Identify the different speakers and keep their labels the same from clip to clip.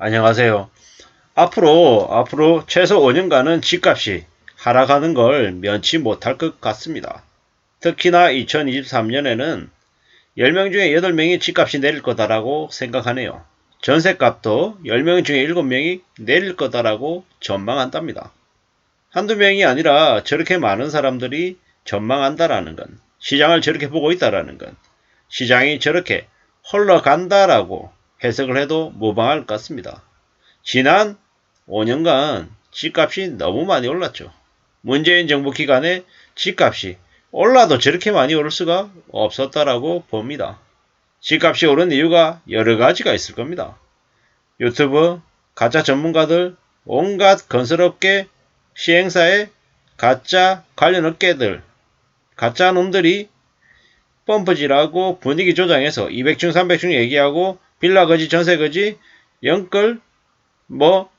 Speaker 1: 안녕하세요. 앞으로 최소 5년간은 집값이 하락하는 걸 면치 못할 것 같습니다. 특히나 2023년에는 10명 중에 8명이 집값이 내릴 거다라고 생각하네요. 전셋값도 10명 중에 7명이 내릴 거다라고 전망한답니다. 한두 명이 아니라 저렇게 많은 사람들이 전망한다라는 건, 시장을 저렇게 보고 있다라는 건, 시장이 저렇게 흘러간다라고 해석을 해도 무방할 것 같습니다. 지난 5년간 집값이 너무 많이 올랐죠. 문재인 정부 기간에 집값이 올라도 저렇게 많이 오를 수가 없었다라고 봅니다. 집값이 오른 이유가 여러 가지가 있을 겁니다. 유튜브, 가짜 전문가들, 온갖 건설업계, 시행사의 가짜 관련 업계들, 가짜 놈들이 펌프질하고 분위기 조장해서 200층, 300층 얘기하고 빌라 거지, 전세 거지, 영끌, 뭐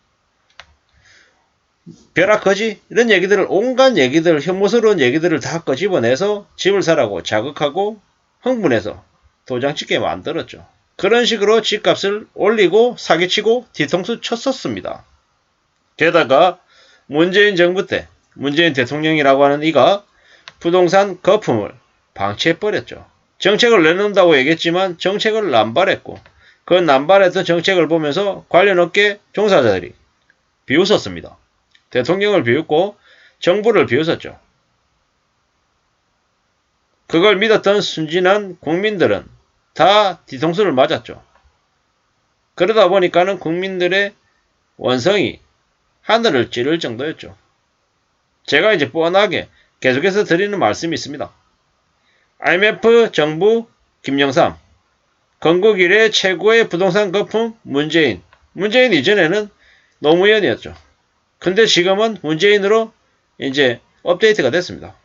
Speaker 1: 벼락 거지 이런 얘기들을 온갖 얘기들 혐오스러운 얘기들을 다 꺼집어내서 집을 사라고 자극하고 흥분해서 도장 찍게 만들었죠. 그런 식으로 집값을 올리고 사기치고 뒤통수 쳤었습니다. 게다가 문재인 정부 때 문재인 대통령이라고 하는 이가 부동산 거품을 방치해버렸죠. 정책을 내놓는다고 얘기했지만 정책을 남발했고 그 남발했던 정책을 보면서 관련 업계 종사자들이 비웃었습니다. 대통령을 비웃고 정부를 비웃었죠. 그걸 믿었던 순진한 국민들은 다 뒤통수를 맞았죠. 그러다 보니까는 국민들의 원성이 하늘을 찌를 정도였죠. 제가 이제 뻔하게 계속해서 드리는 말씀이 있습니다. IMF 정부 김영삼, 건국 이래 최고의 부동산 거품 문재인 이전에는 노무현이었죠. 근데 지금은 문재인으로 이제 업데이트가 됐습니다.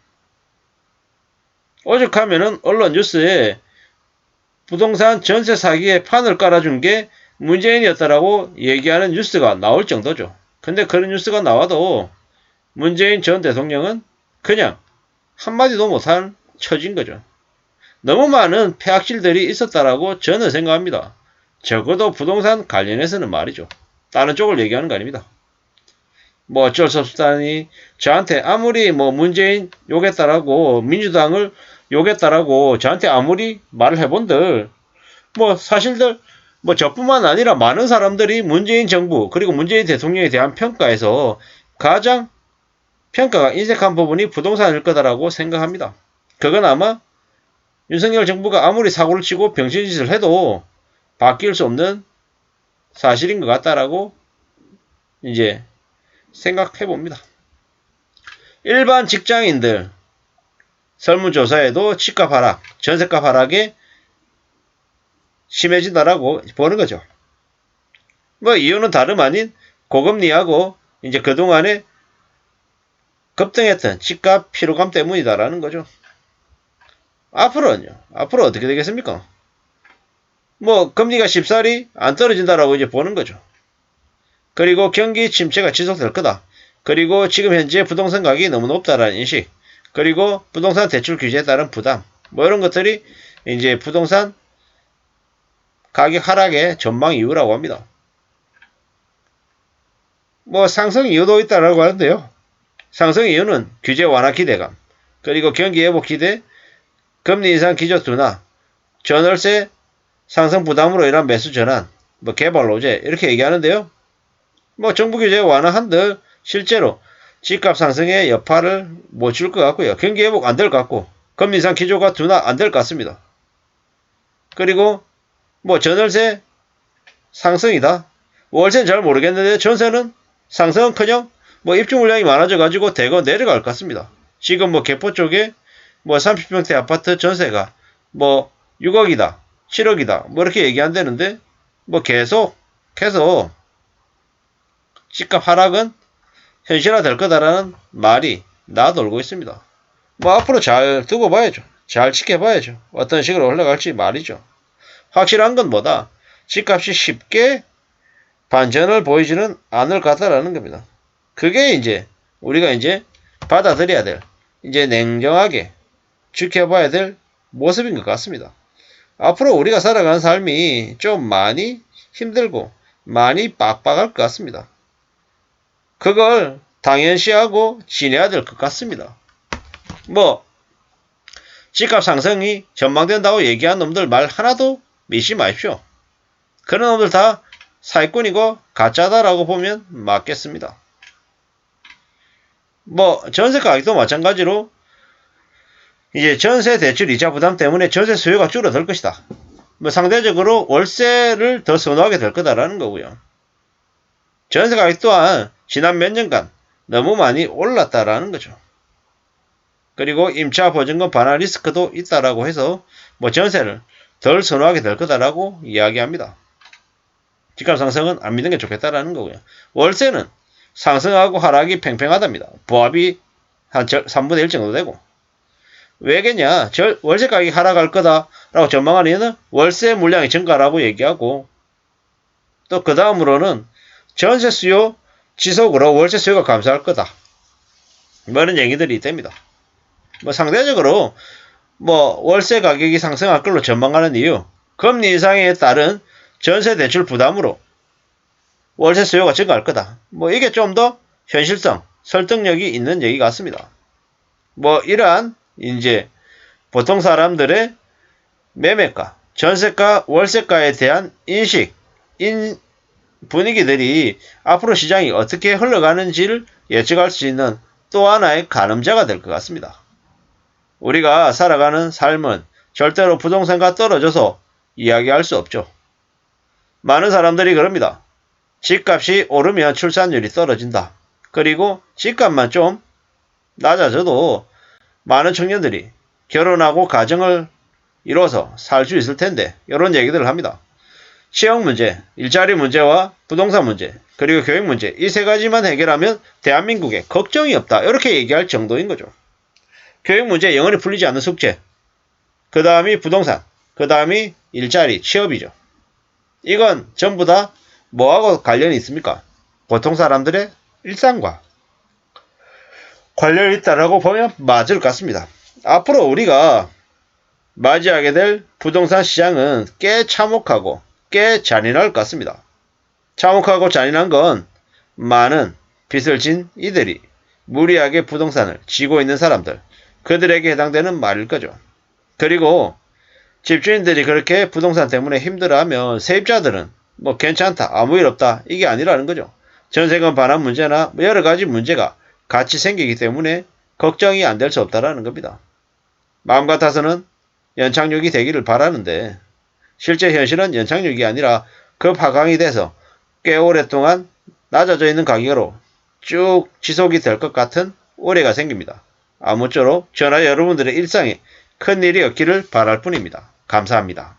Speaker 1: 오죽하면은 언론 뉴스에 부동산 전세 사기에 판을 깔아준 게 문재인이었다라고 얘기하는 뉴스가 나올 정도죠. 근데 그런 뉴스가 나와도 문재인 전 대통령은 그냥 한마디도 못한 처진 거죠. 너무 많은 폐악질들이 있었다라고 저는 생각합니다. 적어도 부동산 관련해서는 말이죠. 다른 쪽을 얘기하는 거 아닙니다. 뭐 어쩔 수 없다니 저한테 아무리 뭐 문재인 욕했다라고 민주당을 욕했다라고 저한테 아무리 말을 해본들 뭐 사실들 뭐 저뿐만 아니라 많은 사람들이 문재인 정부 그리고 문재인 대통령에 대한 평가에서 가장 평가가 인색한 부분이 부동산일 거다라고 생각합니다. 그건 아마 윤석열 정부가 아무리 사고를 치고 병신짓을 해도 바뀔 수 없는 사실인 것 같다라고 이제 생각해 봅니다. 일반 직장인들 설문조사에도 집값 하락, 전세값 하락이 심해진다라고 보는 거죠. 뭐 이유는 다름 아닌 고금리하고 이제 그동안에 급등했던 집값 피로감 때문이다라는 거죠. 앞으로는요. 앞으로 어떻게 되겠습니까? 뭐 금리가 쉽사리 안 떨어진다라고 이제 보는 거죠. 그리고 경기 침체가 지속될 거다. 그리고 지금 현재 부동산 가격이 너무 높다라는 인식. 그리고 부동산 대출 규제에 따른 부담. 뭐 이런 것들이 이제 부동산 가격 하락의 전망 이유라고 합니다. 뭐 상승 이유도 있다라고 하는데요. 상승 이유는 규제 완화 기대감, 그리고 경기 회복 기대, 금리 인상 기조 둔화, 전월세 상승 부담으로 인한 매수 전환, 뭐 개발 호재 이렇게 얘기하는데요. 뭐 정부 규제 완화한들 실제로 집값 상승에 여파를 못 줄 것 같고요. 경기 회복 안 될 것 같고 금리 인상 기조가 둔화 안 될 것 같습니다. 그리고 뭐 전월세 상승이다. 월세는 잘 모르겠는데 전세는 상승은커녕 뭐 입주 물량이 많아져 가지고 대거 내려갈 것 같습니다. 지금 뭐 개포 쪽에 뭐 30평대 아파트 전세가 뭐 6억이다, 7억이다 뭐 이렇게 얘기한다는데 뭐 계속 집값 하락은 현실화 될 거다라는 말이 나돌고 있습니다. 뭐 앞으로 잘 두고 봐야죠. 잘 지켜봐야죠. 어떤 식으로 올라갈지 말이죠. 확실한 건 뭐다? 집값이 쉽게 반전을 보이지는 않을 것 같다라는 겁니다. 그게 이제 우리가 이제 받아들여야 될, 이제 냉정하게 지켜봐야 될 모습인 것 같습니다. 앞으로 우리가 살아가는 삶이 좀 많이 힘들고 많이 빡빡할 것 같습니다. 그걸 당연시하고 지내야 될 것 같습니다. 뭐 집값 상승이 전망된다고 얘기한 놈들 말 하나도 믿지 마십시오. 그런 놈들 다 사기꾼이고 가짜다라고 보면 맞겠습니다. 뭐 전세 가격도 마찬가지로 이제 전세 대출 이자 부담 때문에 전세 수요가 줄어들 것이다. 뭐 상대적으로 월세를 더 선호하게 될 거다라는 거고요. 전세 가격 또한 지난 몇 년간 너무 많이 올랐다라는 거죠. 그리고 임차 보증금 반환 리스크도 있다라고 해서 뭐 전세를 덜 선호하게 될 거다라고 이야기합니다. 집값 상승은 안 믿는 게 좋겠다라는 거고요. 월세는 상승하고 하락이 팽팽하답니다. 보합이 한 3분의 1 정도 되고. 왜겠냐? 월세 가격이 하락할 거다라고 전망하는 이유는 월세 물량이 증가라고 얘기하고, 또 그 다음으로는 전세 수요 지속으로 월세 수요가 감소할 거다. 뭐 이런 얘기들이 됩니다. 뭐 상대적으로 뭐 월세 가격이 상승할 걸로 전망하는 이유, 금리 인상에 따른 전세 대출 부담으로 월세 수요가 증가할 거다. 뭐 이게 좀 더 현실성, 설득력이 있는 얘기 같습니다. 뭐 이러한 이제 보통 사람들의 매매가, 전세가, 월세가에 대한 인식, 분위기들이 앞으로 시장이 어떻게 흘러가는지를 예측할 수 있는 또 하나의 가늠자가 될 것 같습니다. 우리가 살아가는 삶은 절대로 부동산과 떨어져서 이야기할 수 없죠. 많은 사람들이 그럽니다. 집값이 오르면 출산율이 떨어진다. 그리고 집값만 좀 낮아져도 많은 청년들이 결혼하고 가정을 이뤄서 살 수 있을 텐데, 이런 얘기들을 합니다. 취업 문제, 일자리 문제와 부동산 문제, 그리고 교육 문제, 이 세 가지만 해결하면 대한민국에 걱정이 없다. 이렇게 얘기할 정도인 거죠. 교육 문제 영원히 풀리지 않는 숙제, 그 다음이 부동산, 그 다음이 일자리, 취업이죠. 이건 전부 다 뭐하고 관련이 있습니까? 보통 사람들의 일상과 관련이 있다라고 보면 맞을 것 같습니다. 앞으로 우리가 맞이하게 될 부동산 시장은 꽤 참혹하고 꽤 잔인할 것 같습니다. 참혹하고 잔인한 건 많은 빚을 진 이들이 무리하게 부동산을 지고 있는 사람들, 그들에게 해당되는 말일 거죠. 그리고 집주인들이 그렇게 부동산 때문에 힘들어하면 세입자들은 뭐 괜찮다, 아무 일 없다, 이게 아니라는 거죠. 전세금 반환 문제나 여러 가지 문제가 같이 생기기 때문에 걱정이 안 될 수 없다라는 겁니다. 마음 같아서는 연착륙이 되기를 바라는데, 실제 현실은 연착륙이 아니라 급하강이 돼서 꽤 오랫동안 낮아져 있는 가격으로 쭉 지속이 될 것 같은 우려가 생깁니다. 아무쪼록 저나 여러분들의 일상에 큰일이 없기를 바랄 뿐입니다. 감사합니다.